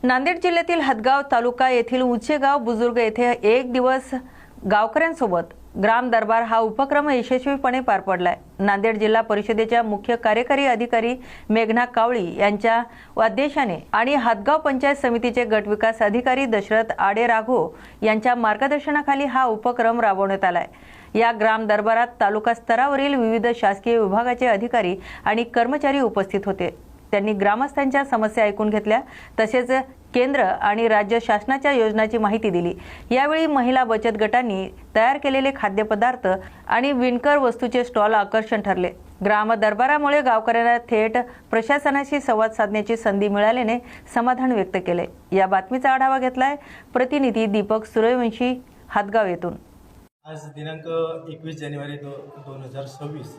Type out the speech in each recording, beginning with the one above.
नांदेड जिल्ह्यातील हदगाव तालुका येथील उचेगाव बुजुर्ग येथे एक दिवस गावकऱ्यांसोबत ग्राम दरबार हा उपक्रम यशस्वीपणे पार पडलाय। नांदेड जिल्हा परिषदेच्या मुख्य कार्यकारी अधिकारी मेघना कावळी यांच्या आदेशाने आणि हदगाव पंचायत समितीचे गट विकास अधिकारी दशरथ आडे राघो यांच्या मार्गदर्शनाखाली हा उपक्रम राबवण्यात आलाय। या ग्राम दरबारात तालुका स्तरावरील विविध शासकीय विभागाचे अधिकारी आणि कर्मचारी उपस्थित होते। त्यांनी ग्रामस्थांच्या समस्या ऐकून घेतल्या, तसेच केंद्र आणि राज्य शासनाच्या योजनांची माहिती दिली। यावेळी महिला बचत गटांनी तयार केलेले खाद्यपदार्थ आणि विणकर वस्तूचे स्टॉल आकर्षण ठरले। ग्राम दरबारामुळे गावकऱ्यांना थेट प्रशासनाशी संवाद साधण्याची संधी मिळाल्याने समाधान व्यक्त केले। या बातमीचा आढावा घेतलाय प्रतिनिधी दीपक सूर्यवंशी हदगाव येथून। आज दिनांक 21 जानेवारी 2026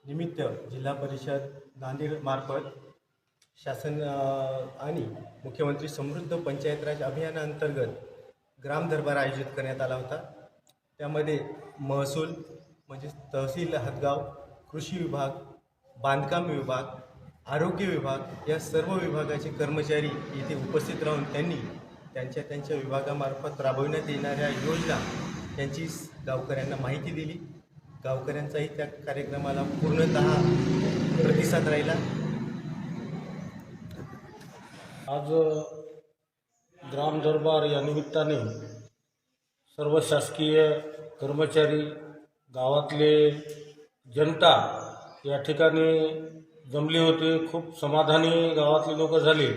निमित्त जिल्हा परिषद नांदेड मार्फत शासन आणि मुख्यमंत्री समृद्ध पंचायत राज अभियानाअंतर्गत ग्राम दरबार आयोजित करण्यात आला होता। त्यामध्ये महसूल म्हणजे तहसील हदगाव, कृषी विभाग, बांधकाम विभाग, आरोग्य विभाग या सर्व विभागाचे कर्मचारी इथे उपस्थित राहून त्यांनी त्यांच्या विभागामार्फत राबविण्यात येणाऱ्या योजना यांची गावकऱ्यांना माहिती दिली। गावकऱ्यांचाही त्या कार्यक्रमाला पूर्णतः प्रतिसाद राहिला। आज ग्राम दरबार या निमित्ताने सर्व शासकीय कर्मचारी, गावातले जनता या ठिकाणी जमले होते। खूप समाधानी गावातले लोक झाले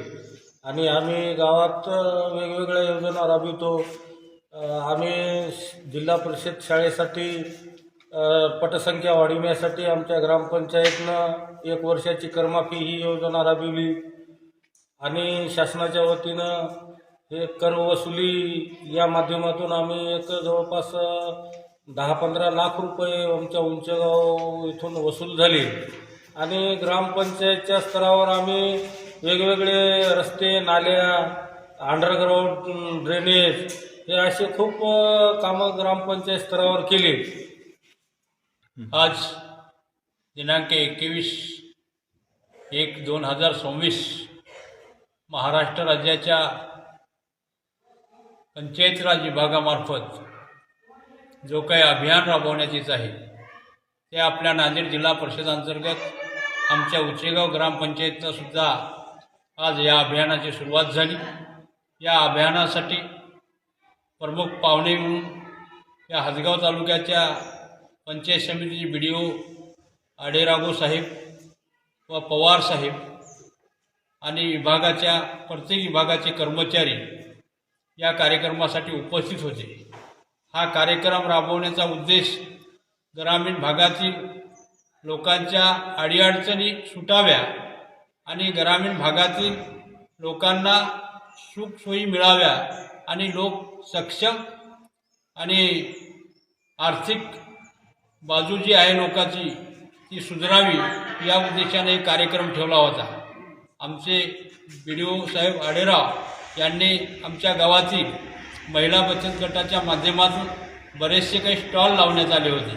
आणि आम्ही गावात वेगवेगळ्या योजना राबवितो। आम्ही जिल्हा परिषद शाळेसाठी पटसंख्या वाढविण्यासाठी आमच्या ग्रामपंचायतनं 1 वर्षाची कर्माफी ही योजना राबविली आणि शासनाच्या वतीनं हे कर वसुली या माध्यमातून आम्ही एक जवळपास 10-15 लाख रुपये आमच्या उंचगाव इथून वसूल झाले आणि ग्रामपंचायतच्या स्तरावर आम्ही वेगवेगळे रस्ते, नाल्या, अंडरग्राउंड ड्रेनेज हे असे खूप कामं ग्रामपंचायत स्तरावर केले। आज दिनांक 21/1/2026 महाराष्ट्र राज्याच्या पंचायत राज विभागामार्फत जो काही अभियान राबवण्यात आहे ते आपल्या नांदेड जिल्हा परिषद अंतर्गत आमच्या उचेगाव ग्रामपंचायतनं सुद्धा आज या अभियानाची सुरुवात झाली। या अभियानासाठी प्रमुख पाहुणे म्हणून या हदगाव तालुक्याच्या पंचायत समितीचे BDO आडेराघो साहेब व पवार साहेब आणि विभागाच्या प्रत्येक विभागाचे कर्मचारी या कार्यक्रमासाठी उपस्थित होते। हा कार्यक्रम राबवण्याचा उद्देश ग्रामीण भागातील लोकांच्या अडीअडचणी सुटाव्या आणि ग्रामीण भागातील लोकांना सुखसोयी मिळाव्या आणि लोक सक्षम आणि आर्थिक बाजू जी आहे लोकांची ती सुधारावी या उद्देशाने कार्यक्रम ठेवला होता। आमचे BDO साहेब आडेराव यांनी आमच्या गावातील महिला बचत गटाच्या माध्यमातून बरेचसे काही स्टॉल लावण्यात आले होते,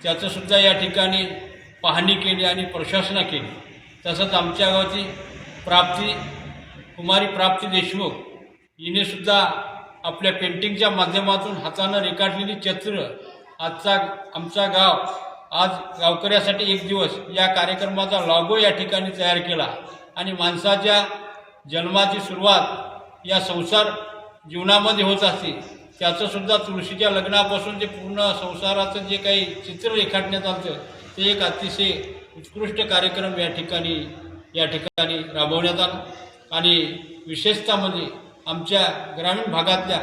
त्याचंसुद्धा या ठिकाणी पाहणी केली आणि प्रशासना केली। तसंच आमच्या गावाची कुमारी प्राप्ती देशमुख हिनेसुद्धा आपल्या पेंटिंगच्या माध्यमातून हातानं रेखाटलेली चित्र आमचा गाव आज गावकऱ्यासाठी एक दिवस या कार्यक्रमाचा लॉगो या ठिकाणी तयार केला आणि माणसाच्या जन्माची सुरुवात या संसार जीवनामध्ये होत असते, त्याचंसुद्धा तुळशीच्या लग्नापासून ते पूर्ण संसाराचं जे काही चित्र रेखाटण्यात आलं ते एक अतिशय उत्कृष्ट कार्यक्रम या ठिकाणी राबवण्यात आला आणि विशेषतः म्हणजे आमच्या ग्रामीण भागातल्या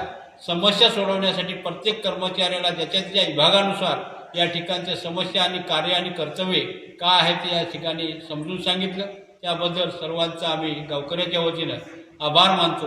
समस्या सोडवण्यासाठी प्रत्येक कर्मचाऱ्याला ज्याच्या विभागानुसार या ठिकाणच्या समस्या आणि कार्य आणि कर्तव्ये काय आहेत ते या ठिकाणी समजून सांगितलं। त्याबद्दल सर्वांचा आम्ही गावकऱ्याच्या वतीनं आभार मानतो।